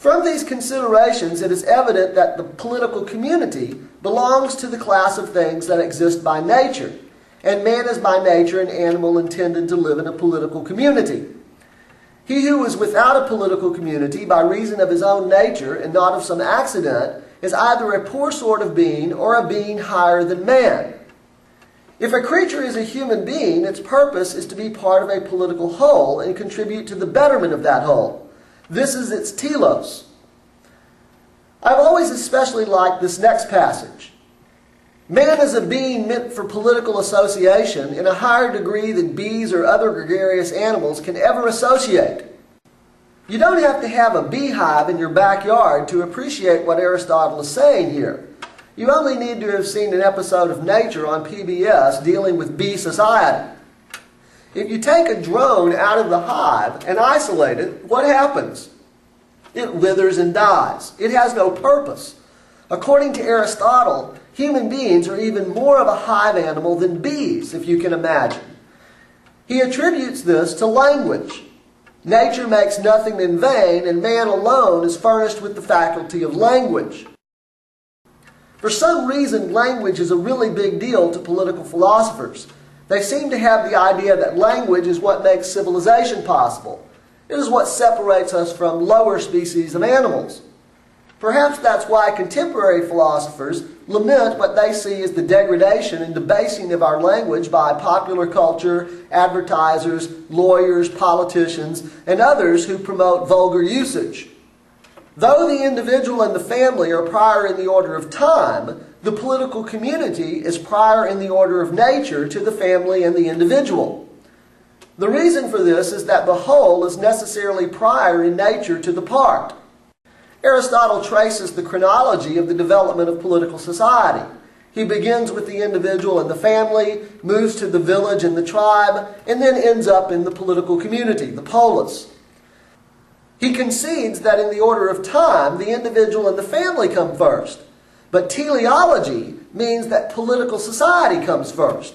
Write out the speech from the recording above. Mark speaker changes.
Speaker 1: From these considerations, it is evident that the political community belongs to the class of things that exist by nature, and man is by nature an animal intended to live in a political community. He who is without a political community by reason of his own nature and not of some accident is either a poor sort of being or a being higher than man. If a creature is a human being, its purpose is to be part of a political whole and contribute to the betterment of that whole. This is its telos. I've always especially liked this next passage. Man is a being meant for political association in a higher degree than bees or other gregarious animals can ever associate. You don't have to have a beehive in your backyard to appreciate what Aristotle is saying here. You only need to have seen an episode of Nature on PBS dealing with bee society. If you take a drone out of the hive and isolate it, what happens? It withers and dies. It has no purpose. According to Aristotle, human beings are even more of a hive animal than bees, if you can imagine. He attributes this to language. Nature makes nothing in vain, and man alone is furnished with the faculty of language. For some reason, language is a really big deal to political philosophers. They seem to have the idea that language is what makes civilization possible. It is what separates us from lower species of animals. Perhaps that's why contemporary philosophers lament what they see as the degradation and debasing of our language by popular culture, advertisers, lawyers, politicians, and others who promote vulgar usage. Though the individual and the family are prior in the order of time, the political community is prior in the order of nature to the family and the individual. The reason for this is that the whole is necessarily prior in nature to the part. Aristotle traces the chronology of the development of political society. He begins with the individual and the family, moves to the village and the tribe, and then ends up in the political community, the polis. He concedes that in the order of time, the individual and the family come first. But teleology means that political society comes first.